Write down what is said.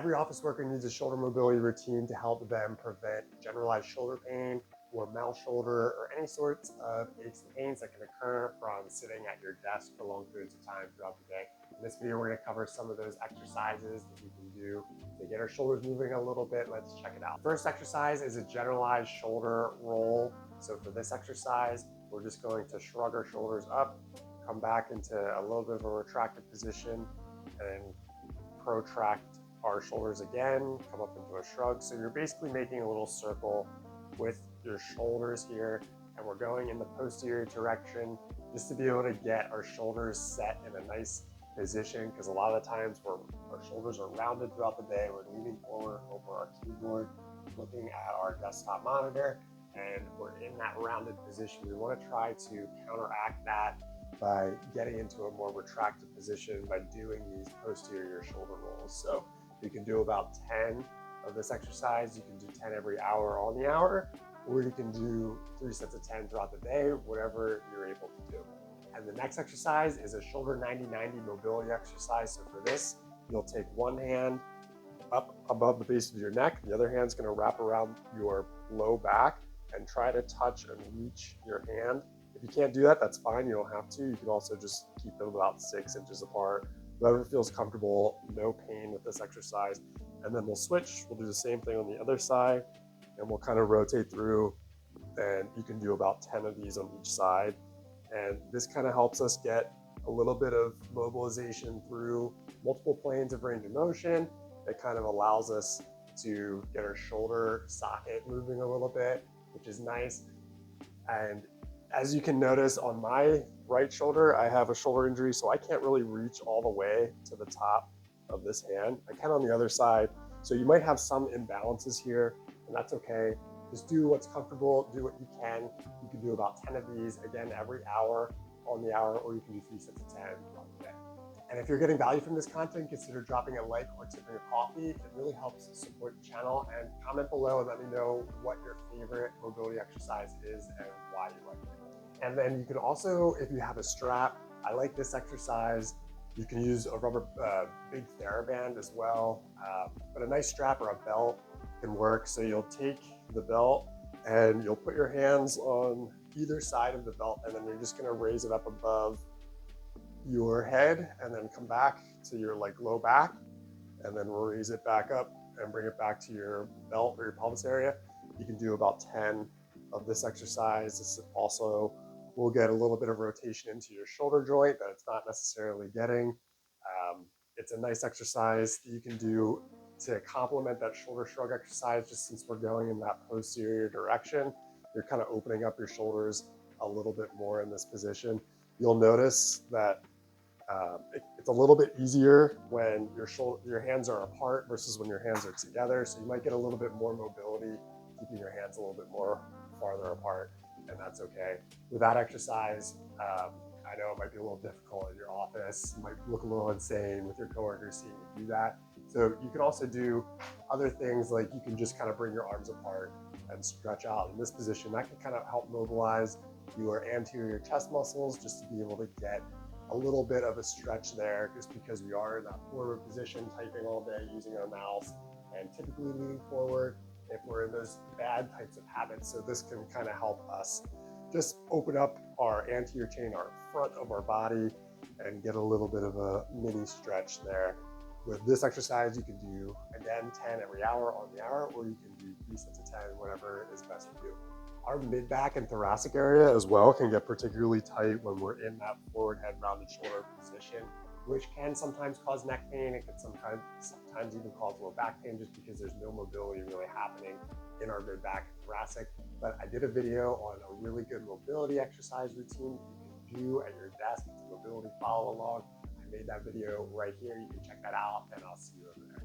Every office worker needs a shoulder mobility routine to help them prevent generalized shoulder pain or mal shoulder or any sorts of aches and pains that can occur from sitting at your desk for long periods of time throughout the day. In this video, we're going to cover some of those exercises that we can do to get our shoulders moving a little bit. Let's check it out. First exercise is a generalized shoulder roll. So for this exercise, we're just going to shrug our shoulders up, come back into a little bit of a retracted position, and protract our shoulders again, come up into a shrug. So you're basically making a little circle with your shoulders here, and we're going in the posterior direction just to be able to get our shoulders set in a nice position, because a lot of the times our shoulders are rounded throughout the day. We're leaning forward over our keyboard, looking at our desktop monitor, and we're in that rounded position. We want to try to counteract that by getting into a more retracted position by doing these posterior shoulder rolls. So you can do about 10 of this exercise. You can do 10 every hour on the hour, or you can do 3 sets of 10 throughout the day, whatever you're able to do. And the next exercise is a shoulder 90-90 mobility exercise. So for this, you'll take one hand up above the base of your neck, the other hand's going to wrap around your low back and try to touch and reach your hand. If you can't do that, that's fine. You don't have to. You can also just keep them about 6 inches apart. Whoever feels comfortable, no pain with this exercise. And then we'll switch. We'll do the same thing on the other side, and we'll kind of rotate through, and you can do about 10 of these on each side. And this kind of helps us get a little bit of mobilization through multiple planes of range of motion. It kind of allows us to get our shoulder socket moving a little bit, which is nice. And as you can notice on my right shoulder, I have a shoulder injury, so I can't really reach all the way to the top of this hand. I can on the other side. So you might have some imbalances here, and that's okay. Just do what's comfortable, do what you can. You can do about 10 of these, again, every hour on the hour, or you can do 3 sets of 10 throughout the day. And if you're getting value from this content, consider dropping a like or tipping a coffee. It really helps support the channel. And comment below and let me know what your favorite mobility exercise is and why you like it. And then you can also, if you have a strap, I like this exercise. You can use a rubber big TheraBand as well, but a nice strap or a belt can work. So you'll take the belt and you'll put your hands on either side of the belt, and then you're just going to raise it up above your head and then come back to your low back, and then raise it back up and bring it back to your belt or your pelvis area. You can do about 10 of this exercise. This also will get a little bit of rotation into your shoulder joint that it's not necessarily getting. It's a nice exercise that you can do to complement that shoulder shrug exercise. Just since we're going in that posterior direction, you're kind of opening up your shoulders a little bit more in this position. You'll notice that it's a little bit easier when your hands are apart versus when your hands are together. So you might get a little bit more mobility keeping your hands a little bit more farther apart, and that's okay. With that exercise, I know it might be a little difficult in your office. You might look a little insane with your coworkers seeing you do that. So you can also do other things, like you can just kind of bring your arms apart and stretch out in this position. That can kind of help mobilize your anterior chest muscles, just to be able to get a little bit of a stretch there, just because we are in that forward position, typing all day using our mouse and typically leaning forward if we're in those bad types of habits. So this can kind of help us just open up our anterior chain, our front of our body, and get a little bit of a mini stretch there. With this exercise, you can do, again, 10 every hour on the hour, or you can do 3 sets of 10, whatever is best for you. Our mid-back and thoracic area as well can get particularly tight when we're in that forward head rounded shoulder position, which can sometimes cause neck pain. It can sometimes even cause lower back pain, just because there's no mobility really happening in our mid-back and thoracic. But I did a video on a really good mobility exercise routine you can do at your desk. It's a mobility follow along. I made that video right here. You can check that out, and I'll see you over there.